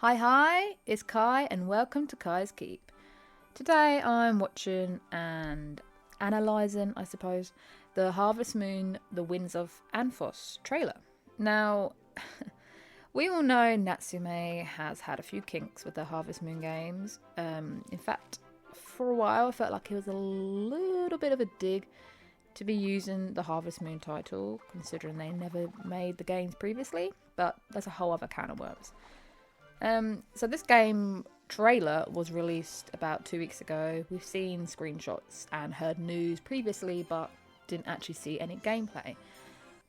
Hi, it's Kai and welcome to Kai's Keep. Today I'm watching and analysing, I suppose, the Harvest Moon, the Winds of Anthos trailer. Now, we all know Natsume has had a few kinks with the Harvest Moon games. In fact, for a while I felt like it was a little bit of a dig to be using the Harvest Moon title, considering they never made the games previously, but that's a whole other can of worms. So this game trailer was released about 2 weeks ago. We've seen screenshots and heard news previously, but didn't actually see any gameplay.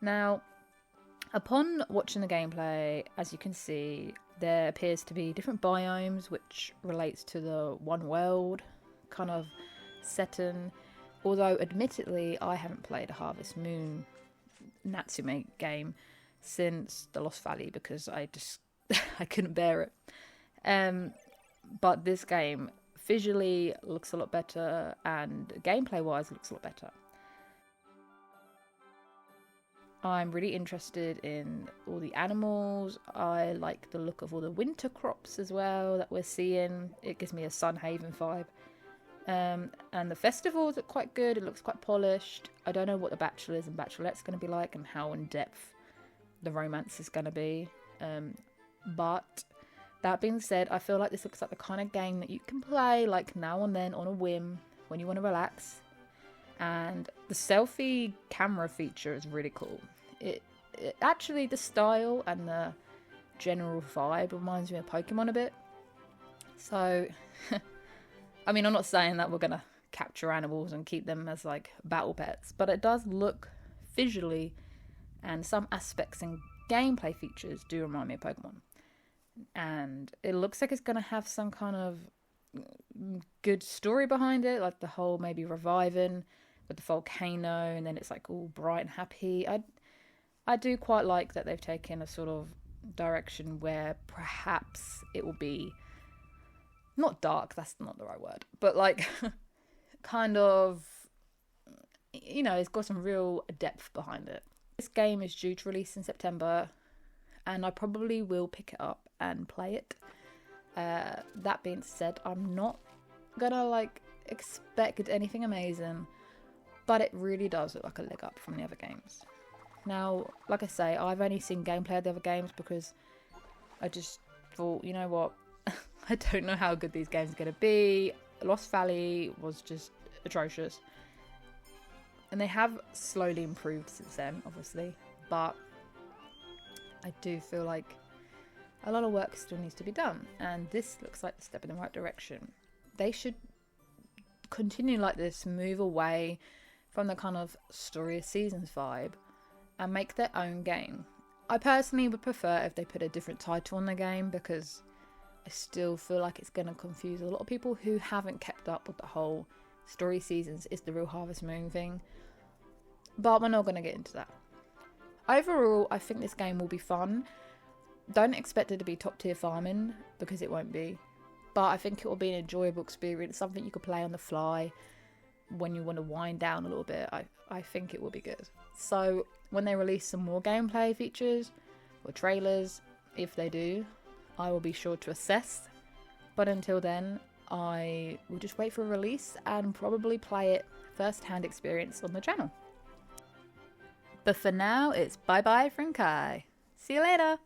Now, upon watching the gameplay, as you can see, there appears to be different biomes, which relates to the one world kind of setting. Although, admittedly, I haven't played a Harvest Moon Natsume game since the Lost Valley because I couldn't bear it. But this game visually looks a lot better and gameplay wise looks a lot better. I'm really interested in all the animals. I like the look of all the winter crops as well that we're seeing. It gives me a Sun Haven vibe. And the festivals look quite good. It looks quite polished. I don't know what the bachelors and bachelorettes going to be like and how in depth the romance is going to be. But that being said, I feel like this looks like the kind of game that you can play like now and then on a whim when you want to relax. And the selfie camera feature is really cool. It actually, the style and the general vibe reminds me of Pokemon a bit. So, I mean, I'm not saying that we're going to capture animals and keep them as like battle pets, but it does look visually, and some aspects and gameplay features do remind me of Pokemon. And it looks like it's going to have some kind of good story behind it, like the whole maybe reviving with the volcano, and then it's like all bright and happy. I do quite like that they've taken a sort of direction where perhaps it will be not dark, that's not the right word, but like kind of, it's got some real depth behind it. This game is due to release in September, and I probably will pick it up and play it. That being said, I'm not gonna expect anything amazing, but it really does look like a leg up from the other games. Now, like I say, I've only seen gameplay of the other games because I just thought, you know what, I don't know how good these games are gonna be. Lost Valley was just atrocious, and they have slowly improved since then, obviously, but I do feel like a lot of work still needs to be done, and this looks like the step in the right direction. They should continue like this, move away from the kind of story of seasons vibe and make their own game. I personally would prefer if they put a different title on the game, because I still feel like it's going to confuse a lot of people who haven't kept up with the whole story seasons is the real Harvest Moon thing. But we're not going to get into that. Overall, I think this game will be fun. Don't expect it to be top tier farming, because it won't be. But I think it will be an enjoyable experience, something you could play on the fly when you want to wind down a little bit. I think it will be good. So when they release some more gameplay features or trailers, if they do, I will be sure to assess. But until then, I will just wait for a release and probably play it first-hand experience on the channel. But for now, it's bye-bye from Kai. See you later!